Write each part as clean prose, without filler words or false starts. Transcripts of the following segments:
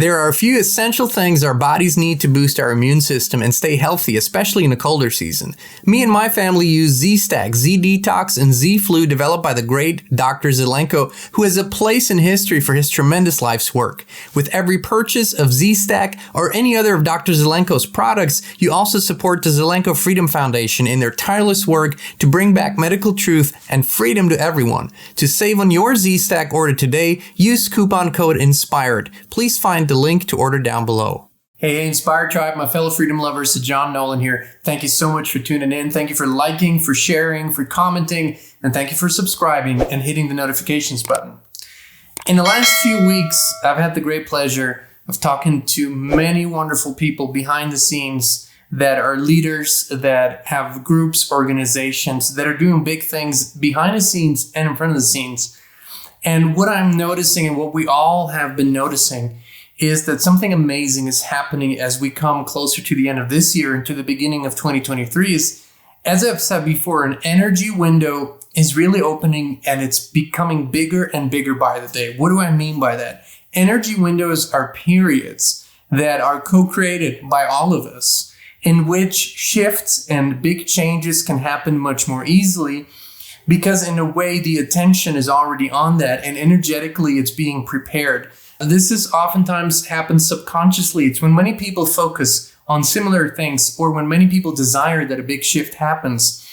There are a few essential things our bodies need to boost our immune system and stay healthy, especially in the colder season. Me and my family use Z-Stack, Z-Detox, and Z-Flu developed by the great Dr. Zelenko, who has a place in history for his tremendous life's work. With every purchase of Z-Stack or any other of Dr. Zelenko's products, you also support the Zelenko Freedom Foundation in their tireless work to bring back medical truth and freedom to everyone. To save on your Z-Stack order today, use coupon code INSPIRED. Please find the link to order down below. Hey, Inspired Tribe, my fellow freedom lovers, Jean Nolan here. Thank you so much for tuning in. Thank you for liking, for sharing, for commenting, and thank you for subscribing and hitting the notifications button. In the last few weeks, I've had the great pleasure of talking to many wonderful people behind the scenes that are leaders, that have groups, organizations, that are doing big things behind the scenes and in front of the scenes. And what I'm noticing, and what we all have been noticing, is that something amazing is happening as we come closer to the end of this year and to the beginning of 2023 is, as I've said before, an energy window is really opening and it's becoming bigger and bigger by the day. What do I mean by that? Energy windows are periods that are co-created by all of us, in which shifts and big changes can happen much more easily because in a way the attention is already on that and energetically it's being prepared. This is oftentimes happens subconsciously. It's when many people focus on similar things or when many people desire that a big shift happens,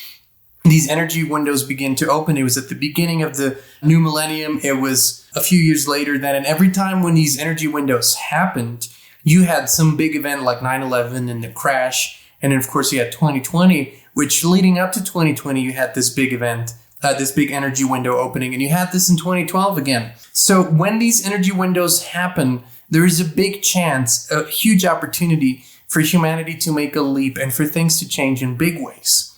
these energy windows begin to open. It was at the beginning of the new millennium. It was a few years later then. And every time when these energy windows happened, you had some big event like 9/11 and the crash. And then, of course, you had 2020, which leading up to 2020, you had this big event, this big energy window opening. And you had this in 2012 again. So when these energy windows happen, there is a big chance, a huge opportunity for humanity to make a leap and for things to change in big ways.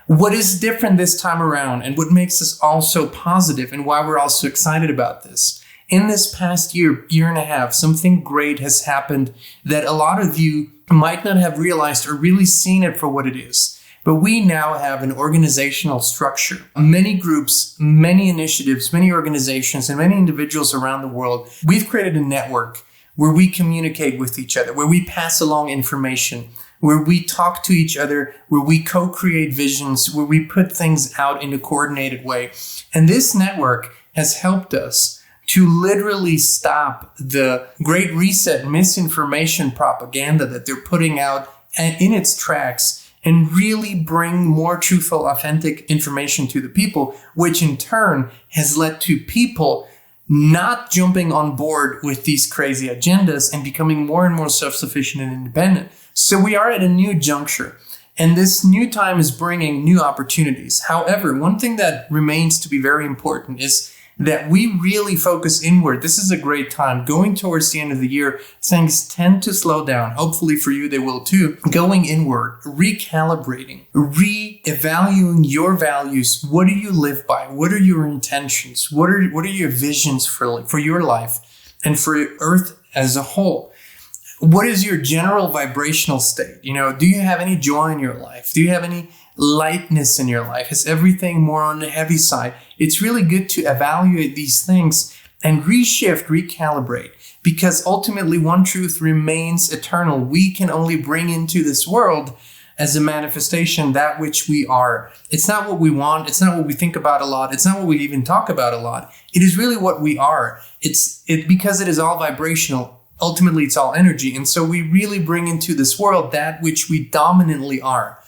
What is different this time around and what makes us all so positive and why we're all so excited about this? In this past year and a half, something great has happened that a lot of you might not have realized or really seen it for what it is. But we now have an organizational structure, many groups, many initiatives, many organizations, and many individuals around the world. We've created a network where we communicate with each other, where we pass along information, where we talk to each other, where we co-create visions, where we put things out in a coordinated way. And this network has helped us to literally stop the Great Reset misinformation propaganda that they're putting out in its tracks and really bring more truthful, authentic information to the people, which in turn has led to people not jumping on board with these crazy agendas and becoming more and more self-sufficient and independent. So we are at a new juncture, and this new time is bringing new opportunities. However, one thing that remains to be very important is that we really focus inward. This is a great time. Going towards the end of the year, things tend to slow down. Hopefully for you, they will too. Going inward, recalibrating, re-evaluating your values. What do you live by? What are your intentions? What are your visions for your life and for Earth as a whole? What is your general vibrational state? Do you have any joy in your life? Do you have any lightness in your life? Is everything more on the heavy side? It's really good to evaluate these things and reshift, recalibrate, because ultimately one truth remains eternal. We can only bring into this world as a manifestation that which we are. It's not what we want. It's not what we think about a lot. It's not what we even talk about a lot. It is really what we are. Because it is all vibrational. Ultimately, it's all energy. And so we really bring into this world that which we dominantly are.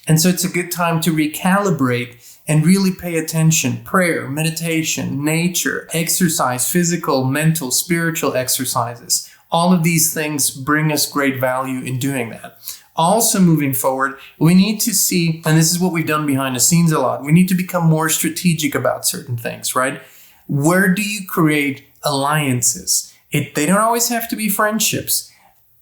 And so it's a good time to recalibrate and really pay attention. Prayer, meditation, nature, exercise, physical, mental, spiritual exercises. All of these things bring us great value in doing that. Also moving forward, we need to see, and this is what we've done behind the scenes a lot, we need to become more strategic about certain things, right? Where do you create alliances? They don't always have to be friendships.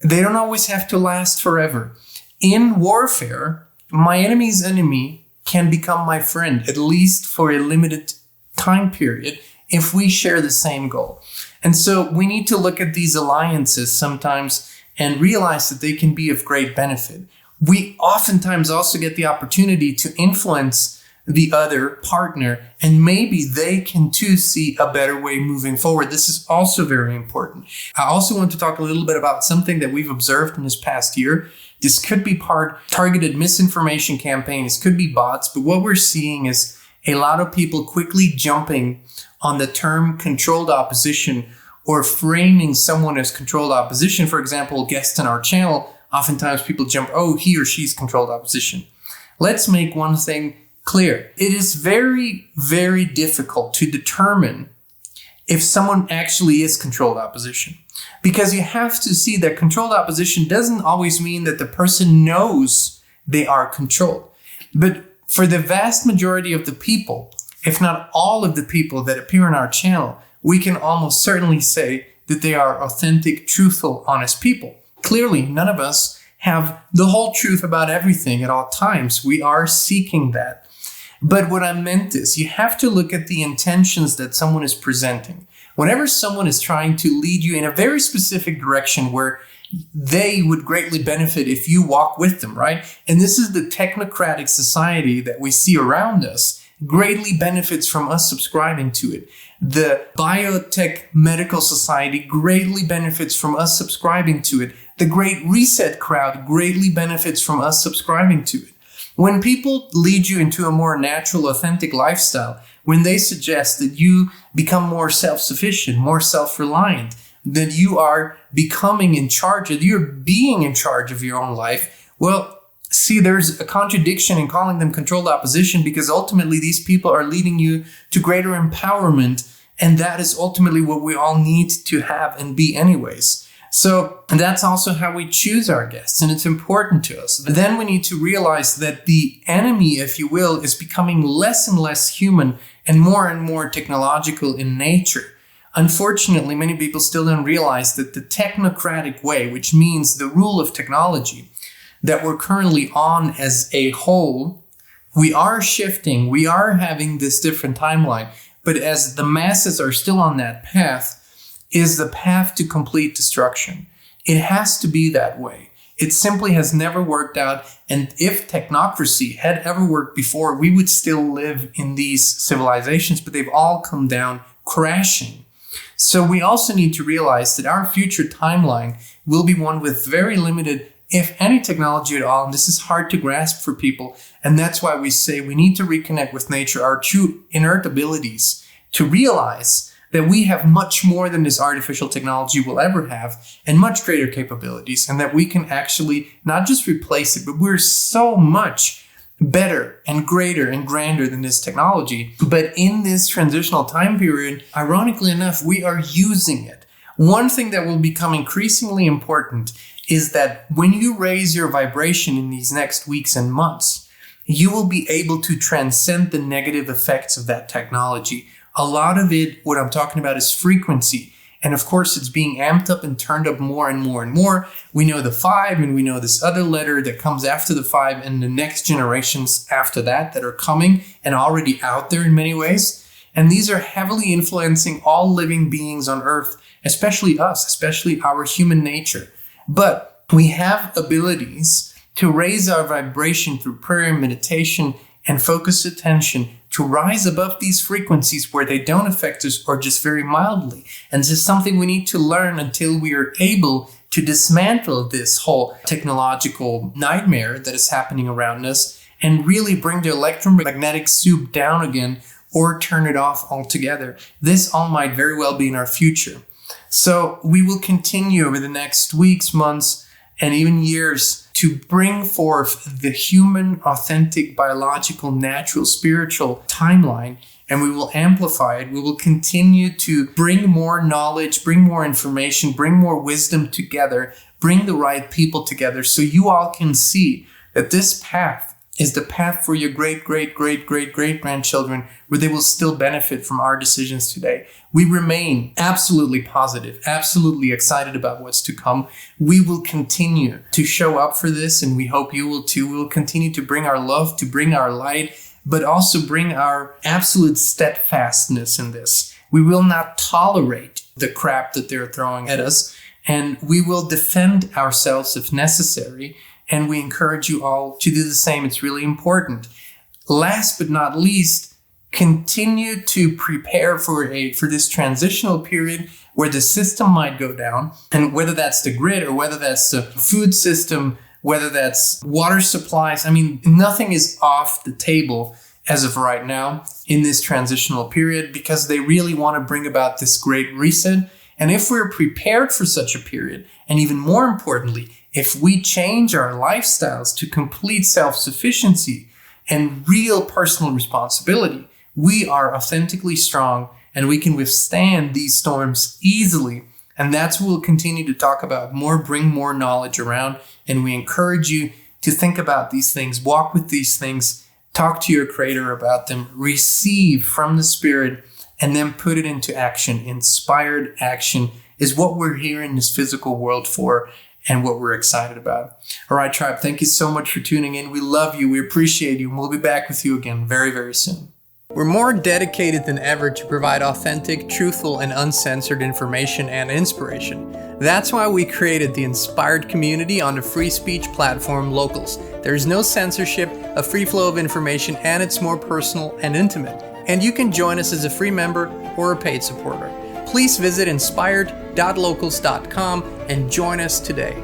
They don't always have to last forever. In warfare, my enemy's enemy can become my friend, at least for a limited time period, if we share the same goal. And so we need to look at these alliances sometimes and realize that they can be of great benefit. We oftentimes also get the opportunity to influence the other partner, and maybe they can too see a better way moving forward. This is also very important. I also want to talk a little bit about something that we've observed in this past year. This could be part targeted misinformation campaigns, could be bots, but what we're seeing is a lot of people quickly jumping on the term controlled opposition or framing someone as controlled opposition. For example, guests on our channel, oftentimes people jump, oh, he or she's controlled opposition. Let's make one thing clear. It is very, very difficult to determine if someone actually is controlled opposition, because you have to see that controlled opposition doesn't always mean that the person knows they are controlled. But for the vast majority of the people, if not all of the people that appear on our channel, we can almost certainly say that they are authentic, truthful, honest people. Clearly, none of us have the whole truth about everything at all times. We are seeking that. But what I meant is you have to look at the intentions that someone is presenting. Whenever someone is trying to lead you in a very specific direction where they would greatly benefit if you walk with them, right? And this is the technocratic society that we see around us, greatly benefits from us subscribing to it. The biotech medical society greatly benefits from us subscribing to it. The Great Reset crowd greatly benefits from us subscribing to it. When people lead you into a more natural, authentic lifestyle, when they suggest that you become more self-sufficient, more self-reliant, that you are becoming in charge, that you're being in charge of your own life, well, see, there's a contradiction in calling them controlled opposition, because ultimately these people are leading you to greater empowerment, and that is ultimately what we all need to have and be anyways. So that's also how we choose our guests, and it's important to us. But then we need to realize that the enemy, if you will, is becoming less and less human and more technological in nature. Unfortunately, many people still don't realize that the technocratic way, which means the rule of technology that we're currently on as a whole, we are shifting, we are having this different timeline, but as the masses are still on that path, is the path to complete destruction. It has to be that way. It simply has never worked out. And if technocracy had ever worked before, we would still live in these civilizations, but they've all come down crashing. So we also need to realize that our future timeline will be one with very limited, if any, technology at all. And this is hard to grasp for people. And that's why we say we need to reconnect with nature, our true inert abilities, to realize that we have much more than this artificial technology will ever have, and much greater capabilities, and that we can actually not just replace it, but we're so much better and greater and grander than this technology. But in this transitional time period, ironically enough, we are using it. One thing that will become increasingly important is that when you raise your vibration in these next weeks and months, you will be able to transcend the negative effects of that technology. A lot of it, what I'm talking about, is frequency. And of course, it's being amped up and turned up more and more and more. We know the 5, and we know this other letter that comes after the 5, and the next generations after that are coming and already out there in many ways. And these are heavily influencing all living beings on Earth, especially us, especially our human nature. But we have abilities to raise our vibration through prayer, meditation, and focused attention, to rise above these frequencies where they don't affect us or just very mildly. And this is something we need to learn until we are able to dismantle this whole technological nightmare that is happening around us and really bring the electromagnetic soup down again, or turn it off altogether. This all might very well be in our future. So we will continue over the next weeks, months, and even years to bring forth the human, authentic, biological, natural, spiritual timeline, and we will amplify it. We will continue to bring more knowledge, bring more information, bring more wisdom together, bring the right people together, so you all can see that this path is the path for your great-great-great-great-great-grandchildren, where they will still benefit from our decisions today. We remain absolutely positive, absolutely excited about what's to come. We will continue to show up for this, and we hope you will too. We will continue to bring our love, to bring our light, but also bring our absolute steadfastness in this. We will not tolerate the crap that they're throwing at us, and we will defend ourselves if necessary. And we encourage you all to do the same. It's really important. last but not least, continue to prepare for this transitional period where the system might go down, and whether that's the grid or whether that's the food system, whether that's water supplies. I mean, nothing is off the table as of right now in this transitional period, because they really want to bring about this great reset. And if we're prepared for such a period, and even more importantly, if we change our lifestyles to complete self-sufficiency and real personal responsibility, we are authentically strong and we can withstand these storms easily. And that's what we'll continue to talk about more, bring more knowledge around. And we encourage you to think about these things, walk with these things, talk to your Creator about them, receive from the Spirit, and then put it into action. Inspired action is what we're here in this physical world for, and what we're excited about. All right, tribe, thank you so much for tuning in. We love you, we appreciate you, and we'll be back with you again very, very soon. We're more dedicated than ever to provide authentic, truthful, and uncensored information and inspiration. That's why we created the Inspired community on the free speech platform Locals. There's no censorship, a free flow of information, and it's more personal and intimate. And you can join us as a free member or a paid supporter. Please visit inspired.locals.com and join us today.